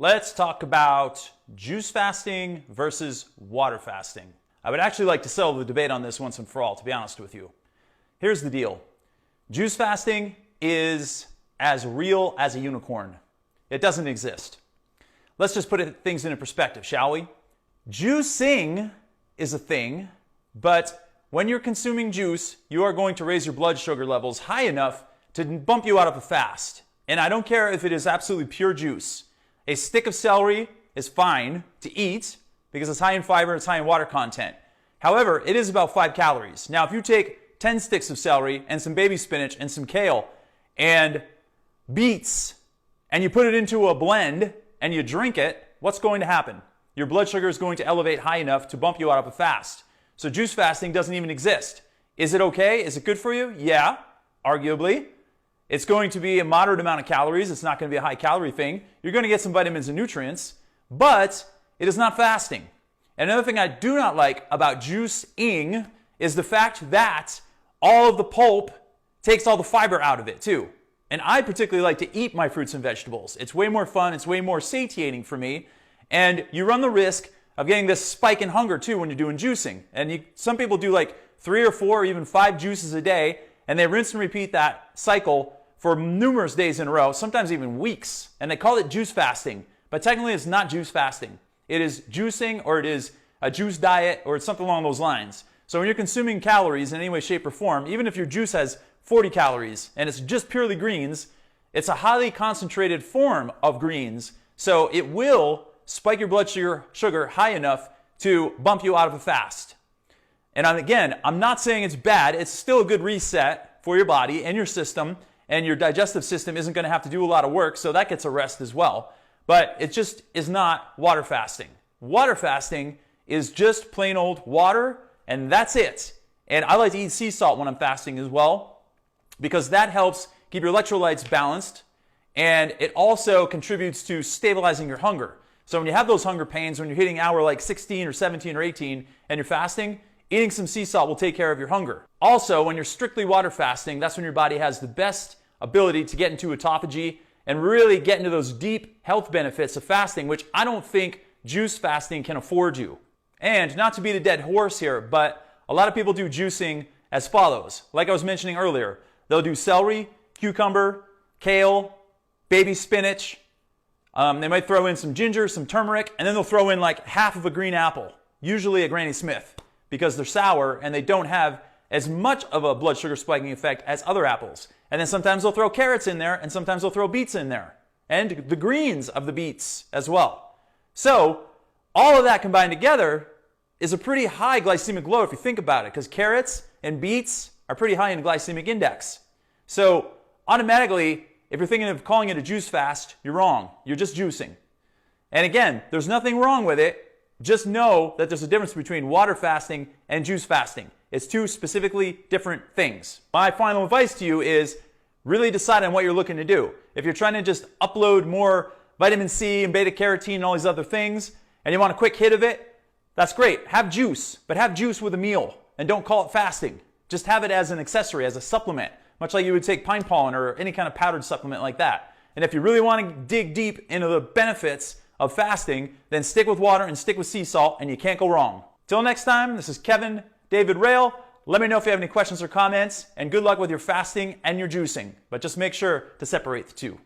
Let's talk about juice fasting versus water fasting. I would actually like to settle the debate on this once and for all, to be honest with you. Here's the deal. Juice fasting is as real as a unicorn. It doesn't exist. Let's just put things into perspective, shall we? Juicing is a thing, but when you're consuming juice, you are going to raise your blood sugar levels high enough to bump you out of a fast. And I don't care if it is absolutely pure juice. A stick of celery is fine to eat because it's high in fiber, it's high in water content. However, it is about 5 calories. Now, if you take 10 sticks of celery and some baby spinach and some kale and beets and you put it into a blend and you drink it, what's going to happen? Your blood sugar is going to elevate high enough to bump you out of a fast. So juice fasting doesn't even exist. Is it okay? Is it good for you? Yeah, arguably. It's going to be a moderate amount of calories. It's not going to be a high calorie thing. You're going to get some vitamins and nutrients, but it is not fasting. And another thing I do not like about juicing is the fact that all of the pulp takes all the fiber out of it too. And I particularly like to eat my fruits and vegetables. It's way more fun. It's way more satiating for me. And you run the risk of getting this spike in hunger too when you're doing juicing. And some people do like 3 or 4 or even 5 juices a day, and they rinse and repeat that cycle for numerous days in a row, sometimes even weeks. And they call it juice fasting. But technically it's not juice fasting. It is juicing, or it is a juice diet, or it's something along those lines. So when you're consuming calories in any way, shape, or form, even if your juice has 40 calories and it's just purely greens, it's a highly concentrated form of greens. So it will spike your blood sugar high enough to bump you out of a fast. And again, I'm not saying it's bad. It's still a good reset for your body and your system, and your digestive system isn't going to have to do a lot of work, so that gets a rest as well. But it just is not water fasting. Water fasting is just plain old water, and that's it. And I like to eat sea salt when I'm fasting as well, because that helps keep your electrolytes balanced, and it also contributes to stabilizing your hunger. So when you have those hunger pains, when you're hitting hour like 16 or 17 or 18 and you're fasting, eating some sea salt will take care of your hunger. Also, when you're strictly water fasting, that's when your body has the best ability to get into autophagy and really get into those deep health benefits of fasting, which I don't think juice fasting can afford you. And not to beat a dead horse here, but a lot of people do juicing as follows. Like I was mentioning earlier, they'll do celery, cucumber, kale, baby spinach. They might throw in some ginger, some turmeric, and then they'll throw in like half of a green apple, usually a Granny Smith, because they're sour and they don't have as much of a blood sugar spiking effect as other apples. And then sometimes they'll throw carrots in there, and sometimes they'll throw beets in there, and the greens of the beets as well. So all of that combined together is a pretty high glycemic load if you think about it, because carrots and beets are pretty high in glycemic index. So automatically, if you're thinking of calling it a juice fast, you're wrong. You're just juicing. And again, there's nothing wrong with it. Just know that there's a difference between water fasting and juice fasting. It's 2 specifically different things. My final advice to you is really decide on what you're looking to do. If you're trying to just upload more vitamin C and beta carotene and all these other things, and you want a quick hit of it, that's great. Have juice, but have juice with a meal, and don't call it fasting. Just have it as an accessory, as a supplement, much like you would take pine pollen or any kind of powdered supplement like that. And if you really want to dig deep into the benefits of fasting, then stick with water and stick with sea salt, and you can't go wrong. Till next time, this is Kevin David Rail. Let me know if you have any questions or comments, and good luck with your fasting and your juicing. But just make sure to separate the 2.